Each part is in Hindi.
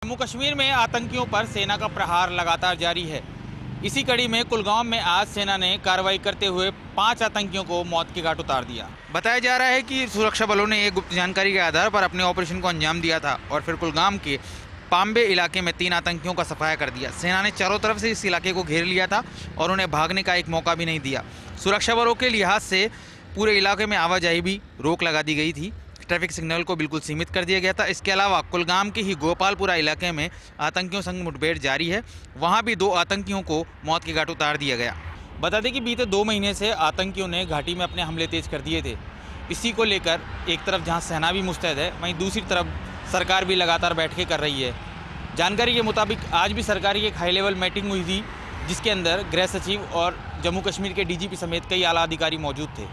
जम्मू कश्मीर में आतंकियों पर सेना का प्रहार लगातार जारी है। इसी कड़ी में कुलगाम में आज सेना ने कार्रवाई करते हुए 5 आतंकियों को मौत के घाट उतार दिया। बताया जा रहा है कि सुरक्षा बलों ने एक गुप्त जानकारी के आधार पर अपने ऑपरेशन को अंजाम दिया था और फिर कुलगाम के पाम्बे इलाके में 3 आतंकियों का सफाया कर दिया। सेना ने चारों तरफ से इस इलाके को घेर लिया था और उन्हें भागने का एक मौका भी नहीं दिया। सुरक्षा बलों के लिहाज से पूरे इलाके में आवाजाही भी रोक लगा दी गई थी। ट्रैफिक सिग्नल को बिल्कुल सीमित कर दिया गया था। इसके अलावा कुलगाम के ही गोपालपुरा इलाके में आतंकियों संग मुठभेड़ जारी है। वहां भी 2 आतंकियों को मौत के घाट उतार दिया गया। बता दें कि बीते 2 महीने से आतंकियों ने घाटी में अपने हमले तेज कर दिए थे। इसी को लेकर एक तरफ जहां सेना भी मुस्तैद है, वहीं दूसरी तरफ सरकार भी लगातार बैठकें कर रही है। जानकारी के मुताबिक आज भी सरकारी एक हाई लेवल मीटिंग हुई थी, जिसके अंदर गृह सचिव और जम्मू कश्मीर के डीजीपी समेत कई आला अधिकारी मौजूद थे।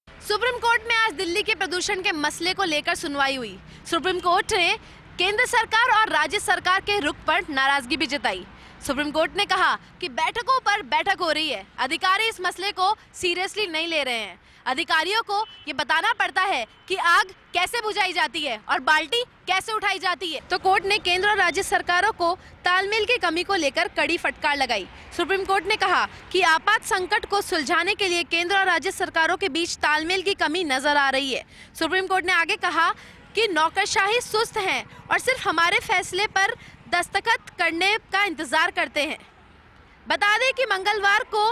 सुप्रीम कोर्ट में आज दिल्ली के प्रदूषण के मसले को लेकर सुनवाई हुई। सुप्रीम कोर्ट ने केंद्र सरकार और राज्य सरकार के रुख पर नाराजगी भी जताई। सुप्रीम कोर्ट ने कहा कि बैठकों पर बैठक हो रही है, अधिकारी इस मसले को सीरियसली नहीं ले रहे हैं। अधिकारियों को ये बताना पड़ता है कि आग कैसे बुझाई जाती है और बाल्टी कैसे उठाई जाती है। तो कोर्ट ने केंद्र और राज्य सरकारों को तालमेल की कमी को लेकर कड़ी फटकार लगाई। सुप्रीम कोर्ट ने कहा कि आपात संकट को सुलझाने के लिए केंद्र और राज्य सरकारों के बीच तालमेल की कमी नजर आ रही है। सुप्रीम कोर्ट ने आगे कहा कि नौकरशाही सुस्त है और सिर्फ हमारे फैसले पर दस्तखत करने का इंतजार करते हैं। बता दें कि मंगलवार को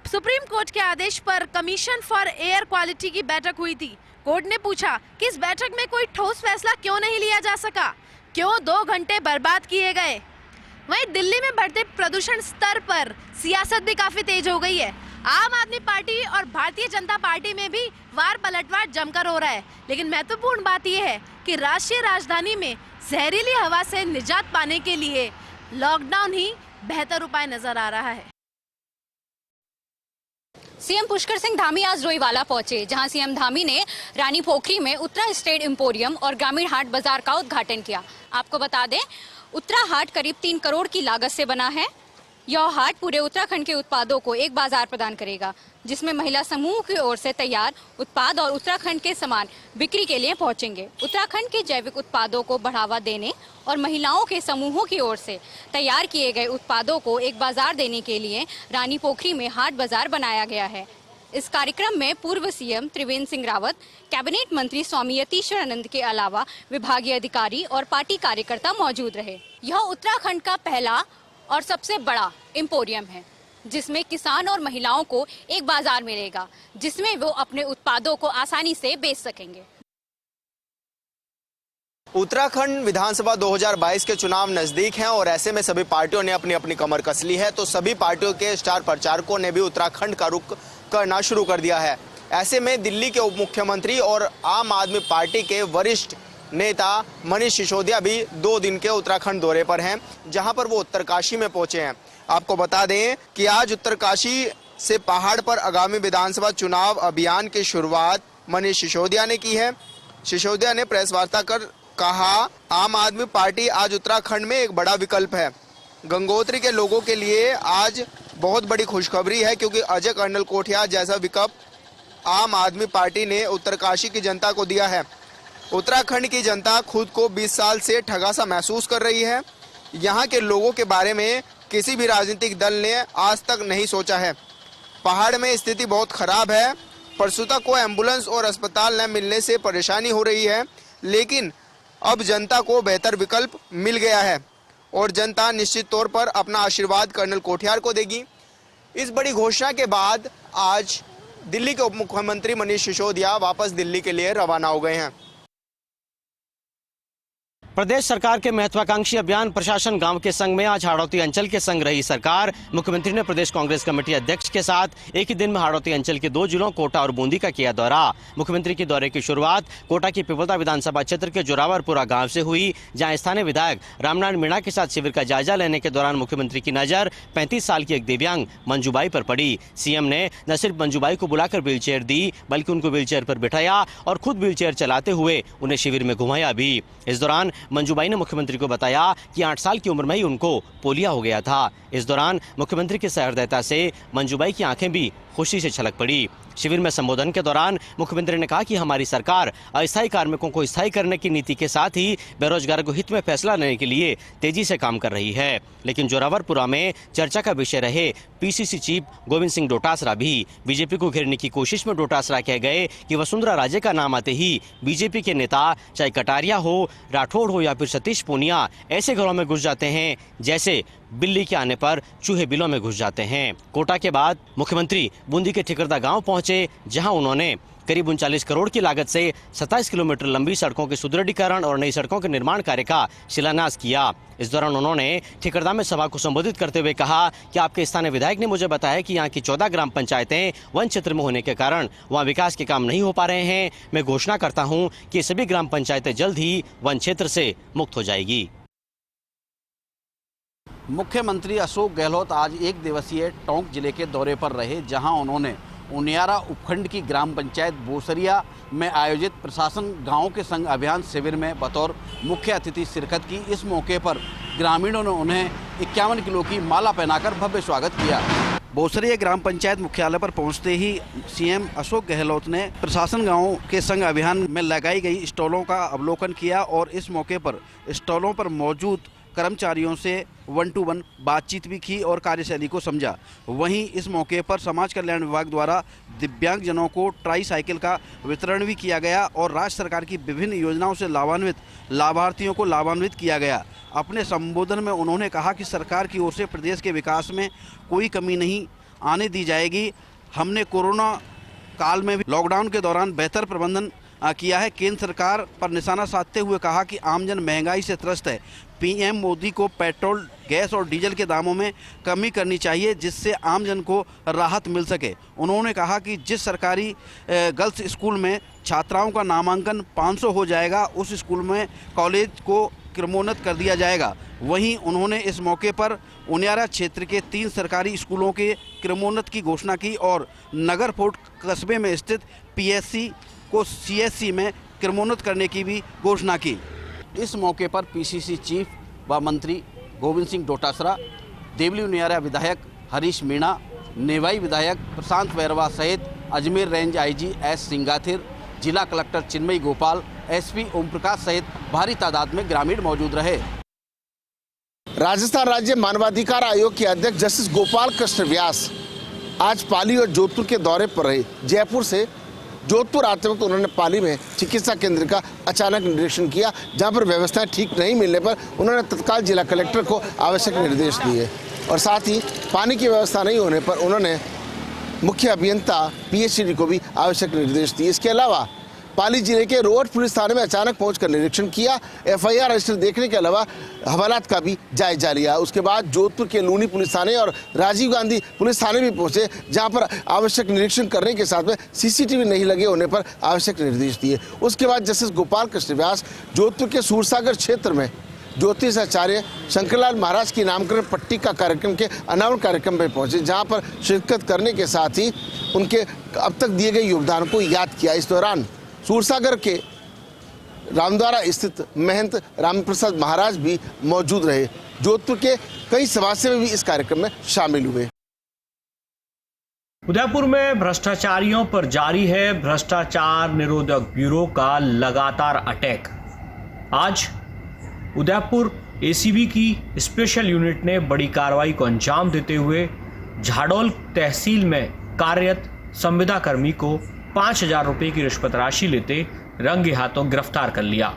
सुप्रीम कोर्ट के आदेश पर कमीशन फॉर एयर क्वालिटी की बैठक हुई थी। कोर्ट ने पूछा कि इस बैठक में कोई ठोस फैसला क्यों नहीं लिया जा सका, क्यों 2 घंटे बर्बाद किए गए। वहीं दिल्ली में बढ़ते प्रदूषण स्तर पर सियासत भी काफी तेज हो गई है। आम आदमी पार्टी और भारतीय जनता पार्टी में भी वार पलटवार जमकर हो रहा है। लेकिन महत्वपूर्ण बात यह है कि राष्ट्रीय राजधानी में जहरीली हवा से निजात पाने के लिए लॉकडाउन ही बेहतर उपाय नजर आ रहा है। सीएम पुष्कर सिंह धामी आज रोईवाला पहुंचे, जहां सीएम धामी ने रानी पोखरी में उत्तरा स्टेट एम्पोरियम और ग्रामीण हाट बाजार का उद्घाटन किया। आपको बता दें, उत्तरा हाट करीब 3 करोड़ की लागत से बना है। यह हाट पूरे उत्तराखंड के उत्पादों को एक बाजार प्रदान करेगा, जिसमें महिला समूह की ओर से तैयार उत्पाद और उत्तराखंड के सामान बिक्री के लिए पहुंचेंगे। उत्तराखंड के जैविक उत्पादों को बढ़ावा देने और महिलाओं के समूहों की ओर से तैयार किए गए उत्पादों को एक बाजार देने के लिए रानी पोखरी में हाट बाजार बनाया गया है। इस कार्यक्रम में पूर्व सीएम त्रिवेंद्र सिंह रावत, कैबिनेट मंत्री स्वामी यतीश्वरानंद के अलावा विभागीय अधिकारी और पार्टी कार्यकर्ता मौजूद रहे। यह उत्तराखंड का पहला और सबसे बड़ा एम्पोरियम है, जिसमें किसान और महिलाओं को एक बाजार मिलेगा, जिसमें वो अपने उत्पादों को आसानी से बेच सकेंगे। उत्तराखंड विधानसभा 2022 के चुनाव नजदीक हैं और ऐसे में सभी पार्टियों ने अपनी अपनी कमर कस ली है। तो सभी पार्टियों के स्टार प्रचारकों ने भी उत्तराखंड का रुख करना शुरू कर दिया है। ऐसे में दिल्ली के उप मुख्यमंत्री और आम आदमी पार्टी के वरिष्ठ नेता मनीष सिसोदिया भी 2 दिन के उत्तराखंड दौरे पर हैं, जहां पर वो उत्तरकाशी में पहुंचे हैं। आपको बता दें कि आज उत्तरकाशी से पहाड़ पर आगामी विधानसभा चुनाव अभियान की शुरुआत मनीष सिसोदिया ने की है। सिसोदिया ने प्रेस वार्ता कर कहा, आम आदमी पार्टी आज उत्तराखंड में एक बड़ा विकल्प है। गंगोत्री के लोगों के लिए आज बहुत बड़ी खुशखबरी है, क्योंकि अजय कर्नल कोठियार जैसा विकल्प आम आदमी पार्टी ने उत्तरकाशी की जनता को दिया है। उत्तराखंड की जनता खुद को 20 साल से ठगा सा महसूस कर रही है। यहाँ के लोगों के बारे में किसी भी राजनीतिक दल ने आज तक नहीं सोचा है। पहाड़ में स्थिति बहुत खराब है। प्रसूता को एम्बुलेंस और अस्पताल न मिलने से परेशानी हो रही है, लेकिन अब जनता को बेहतर विकल्प मिल गया है और जनता निश्चित तौर पर अपना आशीर्वाद कर्नल कोठियार को देगी। इस बड़ी घोषणा के बाद आज दिल्ली के उप मुख्यमंत्री मनीष सिसोदिया वापस दिल्ली के लिए रवाना हो गए हैं। प्रदेश सरकार के महत्वाकांक्षी अभियान प्रशासन गांव के संग में आज हाड़ौती अंचल के संग रही सरकार। मुख्यमंत्री ने प्रदेश कांग्रेस कमेटी अध्यक्ष के साथ एक ही दिन में हाड़ौती अंचल के 2 जिलों कोटा और बूंदी का किया दौरा। मुख्यमंत्री के दौरे की शुरुआत कोटा की पिपलता विधानसभा क्षेत्र के जोरावरपुरा गांव से हुई, जहां स्थानीय विधायक रामनारायण मीणा के साथ शिविर का जायजा लेने के दौरान मुख्यमंत्री की नजर 35 साल की एक दिव्यांग मंजूबाई पर पड़ी। सीएम ने न सिर्फ मंजूबाई को बुलाकर व्हीलचेयर दी, बल्कि उनको व्हीलचेयर पर बिठाया और खुद व्हीलचेयर चलाते हुए उन्हें शिविर में घुमाया भी। इस दौरान मंजूबाई ने मुख्यमंत्री को बताया कि 8 साल की उम्र में ही उनको पोलिया हो गया था। इस दौरान मुख्यमंत्री की सहृदयता से मंजूबाई की आंखें भी खुशी से छलक पड़ी। शिविर में संबोधन के दौरान मुख्यमंत्री ने कहा कि हमारी सरकार अस्थायी कार्मिकों को स्थायी करने की नीति के साथ ही बेरोजगारों को हित में फैसला लेने के लिए तेजी से काम कर रही है। लेकिन जोरावरपुरा में चर्चा का विषय रहे पीसीसी चीफ गोविंद सिंह डोटासरा भी बीजेपी को घेरने की कोशिश में डोटासरा कह गए कि वसुंधरा राजे का नाम आते ही बीजेपी के नेता, चाहे कटारिया हो, राठौड़ हो या फिर सतीश पूनिया, ऐसे घरों में घुस जाते हैं जैसे बिल्ली के आने पर चूहे बिलों में घुस जाते हैं। कोटा के बाद मुख्यमंत्री बूंदी के ठिकरदा गांव पहुंचे, जहां उन्होंने करीब 39 करोड़ की लागत से 27 किलोमीटर लंबी सड़कों के सुदृढ़ीकरण और नई सड़कों के निर्माण कार्य का शिलान्यास किया। इस दौरान उन्होंने ठिकरदा में सभा को संबोधित करते हुए कहा कि आपके स्थानीय विधायक ने मुझे बताया कि यहाँ की 14 ग्राम पंचायतें वन क्षेत्र में होने के कारण वहाँ विकास के काम नहीं हो पा रहे हैं। मैं घोषणा करता हूँ कि सभी ग्राम पंचायतें जल्द ही वन क्षेत्र से मुक्त हो जाएगी। मुख्यमंत्री अशोक गहलोत आज एक दिवसीय टोंक जिले के दौरे पर रहे, जहां उन्होंने उनियारा उपखंड की ग्राम पंचायत बोसरिया में आयोजित प्रशासन गांव के संग अभियान शिविर में बतौर मुख्य अतिथि शिरकत की। इस मौके पर ग्रामीणों ने उन्हें 51 किलो की माला पहनाकर भव्य स्वागत किया। बोसरिया ग्राम पंचायत मुख्यालय पर पहुंचते ही सीएम अशोक गहलोत ने प्रशासन गांव के संग अभियान में लगाई गई स्टॉलों का अवलोकन किया और इस मौके पर स्टॉलों पर मौजूद कर्मचारियों से 1-to-1 बातचीत भी की और कार्यशैली को समझा। वहीं इस मौके पर समाज कल्याण विभाग द्वारा दिव्यांगजनों को ट्राई साइकिल का वितरण भी किया गया और राज्य सरकार की विभिन्न योजनाओं से लाभान्वित लाभार्थियों को लाभान्वित किया गया। अपने संबोधन में उन्होंने कहा कि सरकार की ओर से प्रदेश के विकास में कोई कमी नहीं आने दी जाएगी। हमने कोरोना काल में भी लॉकडाउन के दौरान बेहतर प्रबंधन किया है। केंद्र सरकार पर निशाना साधते हुए कहा कि आमजन महंगाई से त्रस्त है। पीएम मोदी को पेट्रोल, गैस और डीजल के दामों में कमी करनी चाहिए, जिससे आमजन को राहत मिल सके। उन्होंने कहा कि जिस सरकारी गर्ल्स स्कूल में छात्राओं का नामांकन 500 हो जाएगा, उस स्कूल में कॉलेज को क्रमोन्नत कर दिया जाएगा। वहीं उन्होंने इस मौके पर उनियारा क्षेत्र के 3 सरकारी स्कूलों के क्रमोन्नत की घोषणा की और नगर फोर्ट कस्बे में स्थित पीएससी को सीएससी में क्रमोन्नत करने की भी घोषणा की। इस मौके पर पीसीसी चीफ व मंत्री गोविंद सिंह डोटासरा, देवली उनियारा विधायक हरीश मीणा, नेवाई विधायक प्रशांत वैरवा सहित अजमेर रेंज आईजी एस सिंगाथिर, जिला कलेक्टर चिन्मयी गोपाल, एसपी ओम प्रकाश सहित भारी तादाद में ग्रामीण मौजूद रहे। राजस्थान राज्य मानवाधिकार आयोग के अध्यक्ष जस्टिस गोपाल कृष्ण व्यास आज पाली और जोधपुर के दौरे पर रहे। जयपुर से जोधपुर आते वक्त उन्होंने पाली में चिकित्सा केंद्र का अचानक निरीक्षण किया, जहां पर व्यवस्थाएं ठीक नहीं मिलने पर उन्होंने तत्काल जिला कलेक्टर को आवश्यक निर्देश दिए और साथ ही पानी की व्यवस्था नहीं होने पर उन्होंने मुख्य अभियंता पीएचडी को भी आवश्यक निर्देश दिए। इसके अलावा पाली जिले के रोड पुलिस थाने में अचानक पहुंचकर निरीक्षण किया, एफआईआर रजिस्टर देखने के अलावा हवालात का भी जायजा लिया। उसके बाद जोधपुर के लूनी पुलिस थाने और राजीव गांधी पुलिस थाने भी पहुंचे, जहां पर आवश्यक निरीक्षण करने के साथ में सीसीटीवी नहीं लगे होने पर आवश्यक निर्देश दिए। उसके बाद जस्टिस गोपाल कृष्ण व्यास जोधपुर के सूरसागर क्षेत्र में ज्योतिष आचार्य शंकरलाल महाराज की नामकरण पट्टी का कार्यक्रम के अनावरण कार्यक्रम में पहुंचे, जहां पर शिरकत करने के साथ ही उनके अब तक दिए गए योगदान को याद किया। इस दौरान सूरसागर के रामद्वारा स्थित महंत रामप्रसाद महाराज भी मौजूद रहे। जोधपुर के कई सभासद भी इस कार्यक्रम में शामिल हुए। उदयपुर में भ्रष्टाचारियों पर जारी है भ्रष्टाचार निरोधक ब्यूरो का लगातार अटैक। आज उदयपुर एसीबी की स्पेशल यूनिट ने बड़ी कार्रवाई को अंजाम देते हुए झाडोल तहसील में कार्यरत संविदा कर्मी को 5,000 रुपए की रिश्वत राशि लेते रंगे हाथों गिरफ्तार कर लिया।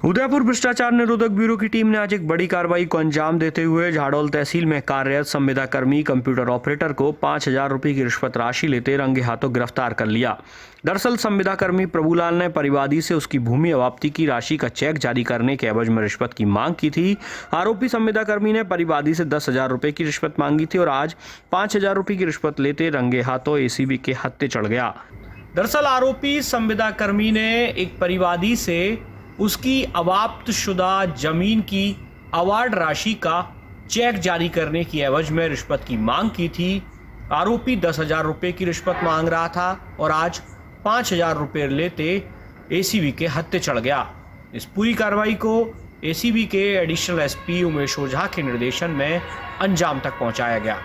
उदयपुर भ्रष्टाचार निरोधक ब्यूरो की टीम ने आज एक बड़ी कार्रवाई को अंजाम देते हुए झाडोल तहसील में कार्यरत संविदा कर्मी कंप्यूटर ऑपरेटर को 5,000 रुपए की रिश्वत राशि लेते रंगे हाथों गिरफ्तार कर लिया। दरअसल संविदा कर्मी प्रभुलाल ने परिवादी से उसकी भूमि अवाप्ति की राशि का चेक जारी करने के एवज में रिश्वत की मांग की थी। आरोपी संविदा कर्मी ने परिवादी से 10,000 रुपए की रिश्वत मांगी थी और आज 5,000 रुपए की रिश्वत लेते रंगे हाथों एसीबी के हत्थे चढ़ गया। दरअसल आरोपी संविदा कर्मी ने एक परिवादी से उसकी अवाप्तशुदा जमीन की अवार्ड राशि का चेक जारी करने की एवज में रिश्वत की मांग की थी। आरोपी 10,000 रुपए की रिश्वत मांग रहा था और आज 5,000 रुपए लेते एसीबी के हत्थे चढ़ गया। इस पूरी कार्रवाई को एसीबी के एडिशनल एसपी उमेश ओझा के निर्देशन में अंजाम तक पहुंचाया गया।